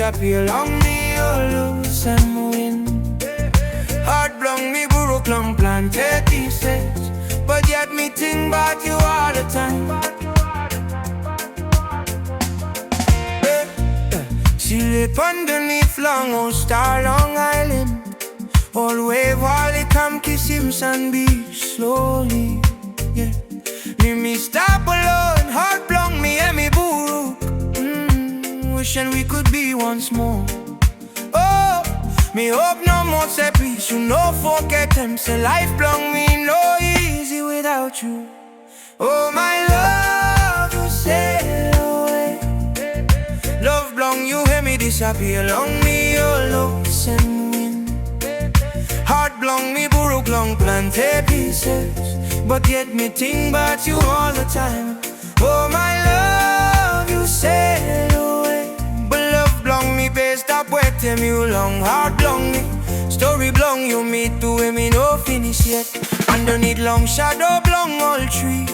disappear long me, you lose and win. Heart blown me, broke long planted pieces, but yet me think about you all the time. She live underneath long old star Long Island. All wave while they come kiss him beach slowly. Yeah, me stop alone, heart blown me and me boo. Wishing we could be once more. Oh, me hope no more say please. You no forget them. Say life blown me no easy without you. Oh my love, you sail away. Love blown you hear me disappear long me your lows and wind. Heart blown me broke long planted pieces, but yet me think about you all the time. Oh my love, you sail away. But love blown me based up waiting you long. Heart blown me, story blown you meet to where me no finish yet. Underneath long shadow blown all tree.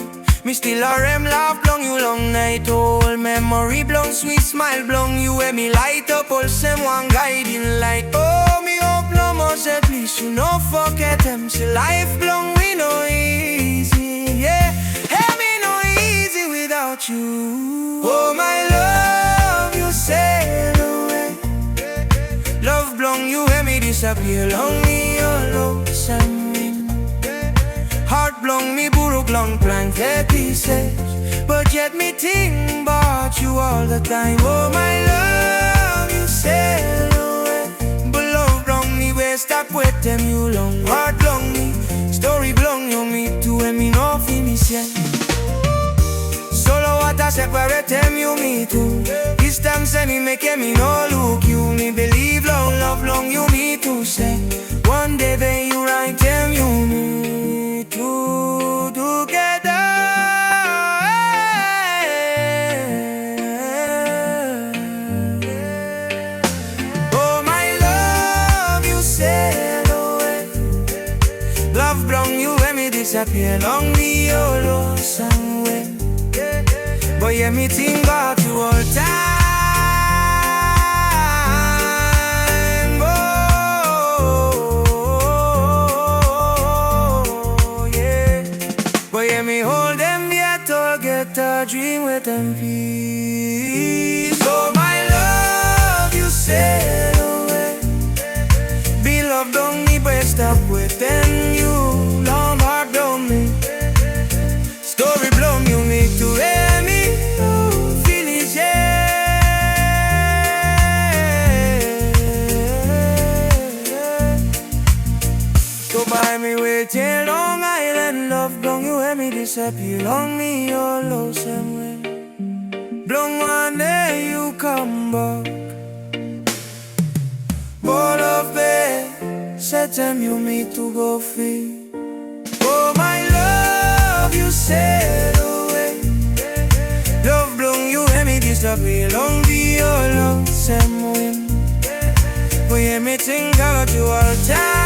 Me still RM laugh blown you long night. Old memory blown, sweet smile blown you where me light up all same one guiding light. Oh me hope no more say please. You no forget them. Say life blown we no easy. Yeah, hey me no easy without you. Oh my love, you sail away. Love blown you where me disappear long me your lows and wind. Heart blown me broke long planted pieces, but yet me think about you all the time. Oh my love, you sail away. But love blown me where stop with them you long. Heart blown me, story blown you me to when me no finish yet. Solo water separate them you me too. Distance and me make me no look you. Me believe long love long you me to say. One day then you right them you me two together. Oh my love, you sail away. Love blown you when me disappear long me your lost and way. But yeah, me think about you all time. Oh, yeah. But yeah, me hold them yet or get a dream with them peace. Oh my love, you sail away. Be loved on me, but stop with them you. Long heart blown me. Story blown you make to hear me. Till Long Island, love blown you and me disappear long me your lows and wind. Blown one day you come back. Board of bed, set them you meet to go free. Oh my love, you sail away. Love blown you and me disappear long me your lows and wind. But yeah, me think about you all the time.